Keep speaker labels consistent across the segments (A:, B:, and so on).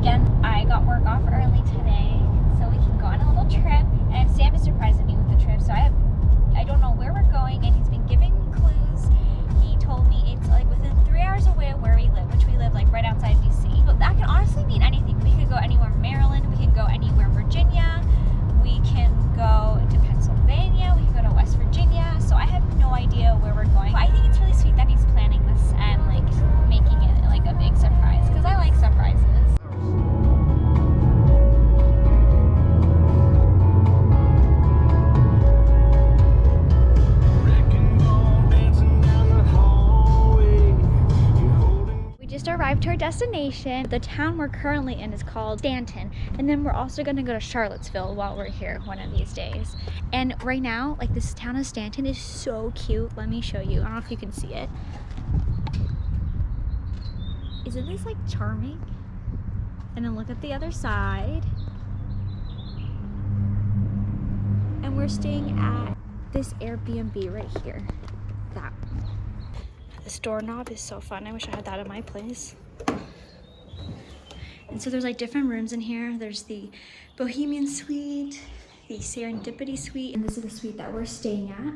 A: weekend. I got work off early today so we can go on a little trip, and Sam is surprising me with the trip, so I don't know where we're going, and he's been giving me clues. He told me it's like within 3 hours away of where we live, which we live like right outside DC. But that can honestly mean anything. We could go anywhere in Maryland, we could go anywhere in Virginia, we can go to Pennsylvania, we can go to West Virginia, so I have no idea where we're going. But I think it's really sweet that he's planning this and like making it like a big surprise, because I like surprises. Arrived to our destination. The town we're currently in is called Staunton, and then we're also going to go to Charlottesville while we're here one of these days. And right now, like, this town of Staunton is so cute. Let me show you. I don't know if you can see it. Isn't this like charming? And then look at the other side. And we're staying at this Airbnb right here. That one. This doorknob is so fun. I wish I had that at my place. And so there's like different rooms in here. There's the Bohemian Suite, the Serendipity Suite, and this is the suite that we're staying at.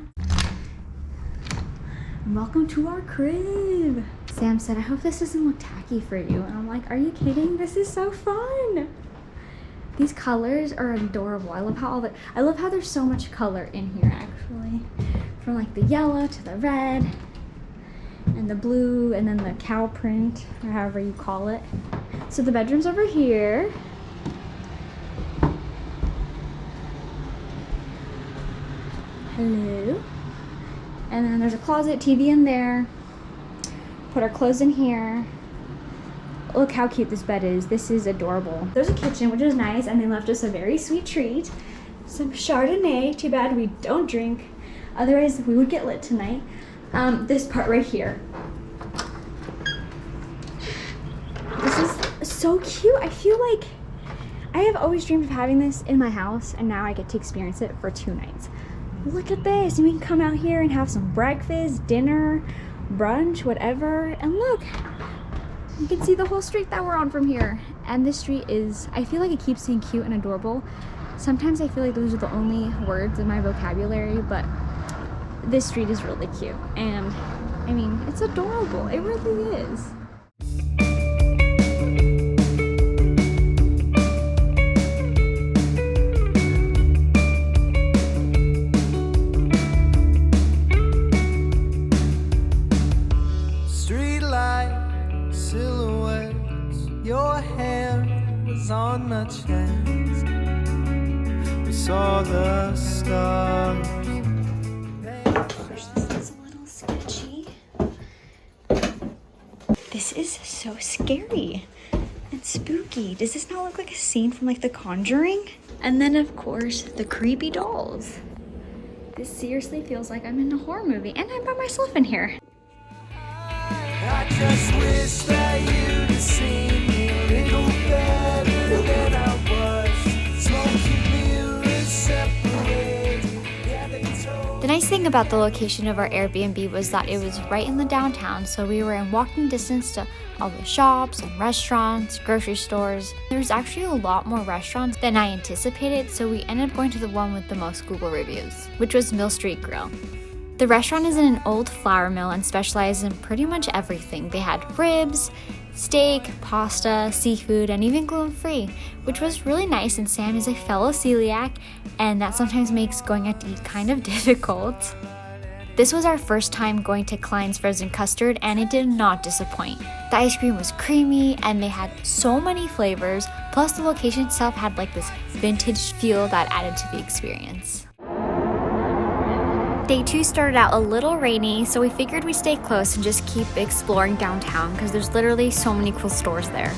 A: And welcome to our crib. Sam said, I hope this doesn't look tacky for you. And I'm like, are you kidding? This is so fun. These colors are adorable. I love how there's so much color in here actually. From like the yellow to the red, and the blue, and then the cow print, or however you call it. So the bedroom's over here. Hello. And then there's a closet, TV in there. Put our clothes in here. Look how cute this bed is. This is adorable. There's a kitchen, which is nice, and they left us a very sweet treat. Some Chardonnay. Too bad we don't drink. Otherwise, we would get lit tonight. This part right here. This is so cute. I feel like I have always dreamed of having this in my house, and now I get to experience it for 2 nights. Look at this. And we can come out here and have some breakfast, dinner, brunch, whatever. And look, you can see the whole street that we're on from here. And this street is, I feel like it keeps saying cute and adorable. Sometimes I feel like those are the only words in my vocabulary, but this street is really cute, and I mean, it's adorable. It really is.
B: Streetlight silhouettes, your hair was on my chest. We saw the stars.
A: This is so scary and spooky. Does this not look like a scene from like The Conjuring? And then of course, the creepy dolls. This seriously feels like I'm in a horror movie, and I'm by myself in here.
B: I just wish that you'd seen me a little better than I was. Smoking mirrors separated. Yeah, they told.
A: The nice thing about the location of our Airbnb was that it was right in the downtown, so we were in walking distance to all the shops and restaurants, grocery stores. There's actually a lot more restaurants than I anticipated, so we ended up going to the one with the most Google reviews, which was Mill Street Grill. The restaurant is in an old flour mill and specializes in pretty much everything. They had ribs, steak, pasta, seafood, and even gluten-free, which was really nice, and Sam is a fellow celiac, and that sometimes makes going out to eat kind of difficult. This was our first time going to Klein's Frozen Custard, and it did not disappoint. The ice cream was creamy, and they had so many flavors, plus the location itself had like this vintage feel that added to the experience. Day 2 started out a little rainy, so we figured we'd stay close and just keep exploring downtown because there's literally so many cool stores there.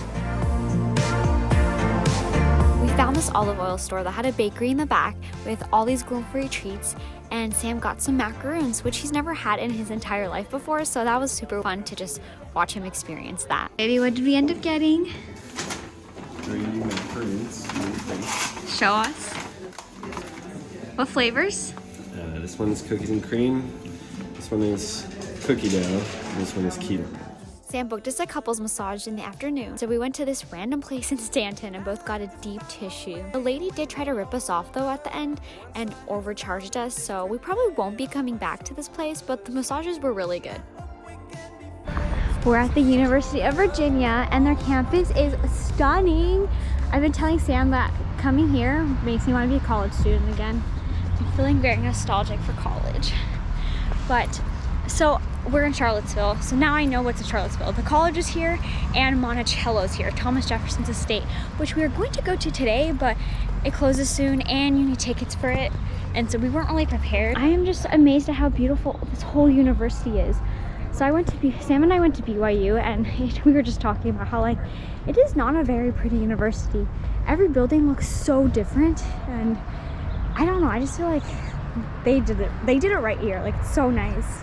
A: We found this olive oil store that had a bakery in the back with all these gluten-free treats, and Sam got some macaroons, which he's never had in his entire life before, so that was super fun to just watch him experience that. Baby, what did we end up getting?
C: 3 macaroons.
A: Show us. What flavors?
C: This one is cookies and cream. This one is cookie dough. And this one is keto.
A: Sam booked us a couples massage in the afternoon, so we went to this random place in Staunton and both got a deep tissue. The lady did try to rip us off though at the end and overcharged us, so we probably won't be coming back to this place, but the massages were really good. We're at the University of Virginia and their campus is stunning. I've been telling Sam that coming here makes me want to be a college student again. I'm feeling very nostalgic for college. But so we're in Charlottesville, so now I know what's in Charlottesville. The college is here and Monticello's here, Thomas Jefferson's estate, which we are going to go to today, but it closes soon and you need tickets for it, and so we weren't really prepared. I am just amazed at how beautiful this whole university is. So Sam and I went to BYU, and we were just talking about how like it is not a very pretty university. Every building looks so different, and I don't know, I just feel like they did it right here. Like, it's so nice.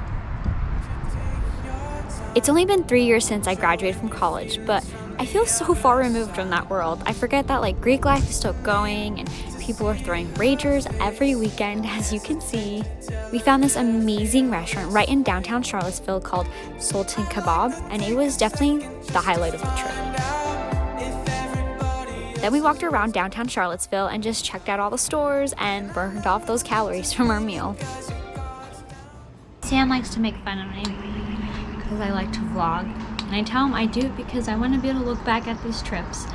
A: It's only been 3 years since I graduated from college, but I feel so far removed from that world. I forget that like Greek life is still going and people are throwing ragers every weekend, as you can see. We found this amazing restaurant right in downtown Charlottesville called Sultan Kebab, and it was definitely the highlight of the trip. Then we walked around downtown Charlottesville and just checked out all the stores and burned off those calories from our meal. Sam likes to make fun of me because I like to vlog. And I tell him I do it because I want to be able to look back at these trips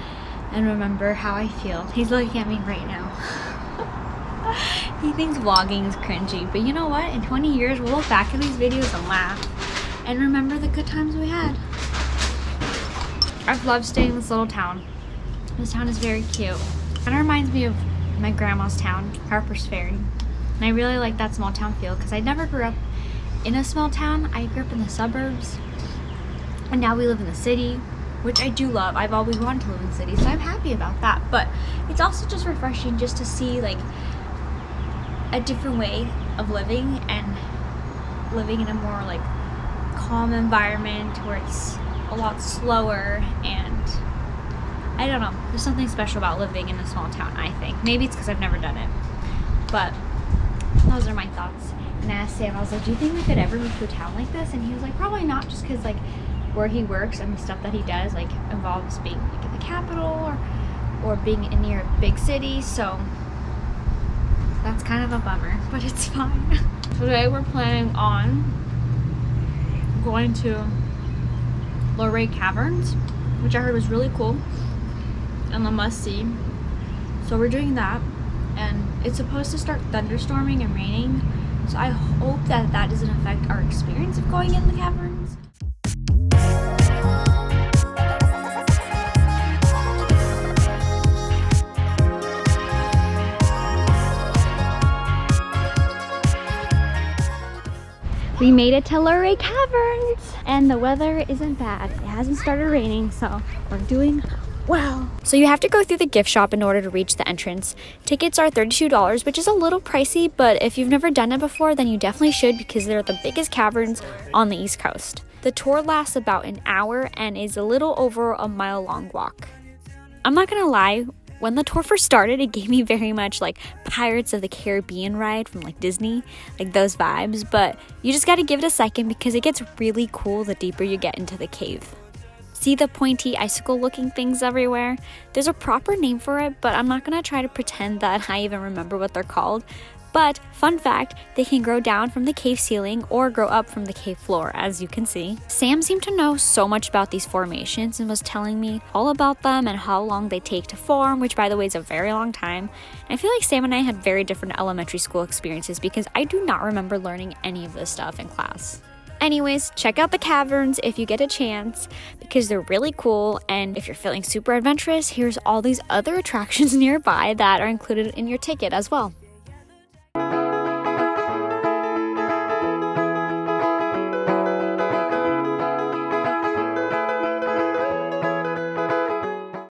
A: and remember how I feel. He's looking at me right now. He thinks vlogging is cringy, but you know what? In 20 years, we'll look back at these videos and laugh and remember the good times we had. I've loved staying in this little town. This town is very cute. It reminds me of my grandma's town, Harper's Ferry. And I really like that small town feel because I never grew up in a small town. I grew up in the suburbs. And now we live in the city, which I do love. I've always wanted to live in the city, so I'm happy about that. But it's also just refreshing just to see like a different way of living, and living in a more like calm environment where it's a lot slower, and I don't know, there's something special about living in a small town, I think. Maybe it's because I've never done it, but those are my thoughts. And I asked Sam, I was like, do you think we could ever move to a town like this? And he was like, probably not, just because like where he works and the stuff that he does like involves being like in the capital or being in near a big city, so that's kind of a bummer, but it's fine. Today we're planning on going to Larray Caverns, which I heard was really cool and a must-see. So we're doing that, and it's supposed to start thunderstorming and raining, so I hope that that doesn't affect our experience of going in the caverns. We made it to Larray Caverns, and the weather isn't bad. It hasn't started raining, so we're doing well. So you have to go through the gift shop in order to reach the entrance. Tickets are $32, which is a little pricey, but if you've never done it before, then you definitely should because they're the biggest caverns on the East Coast. The tour lasts about an hour and is a little over a mile-long walk. I'm not gonna lie, when the tour first started, it gave me very much like Pirates of the Caribbean ride from like Disney, like those vibes, but you just gotta give it a second because it gets really cool the deeper you get into the cave. See the pointy icicle looking things everywhere? There's a proper name for it, but I'm not gonna try to pretend that I even remember what they're called. But fun fact, they can grow down from the cave ceiling or grow up from the cave floor, as you can see. Sam seemed to know so much about these formations and was telling me all about them and how long they take to form, which by the way is a very long time. And I feel like Sam and I had very different elementary school experiences because I do not remember learning any of this stuff in class. Anyways, check out the caverns if you get a chance because they're really cool, and if you're feeling super adventurous, here's all these other attractions nearby that are included in your ticket as well.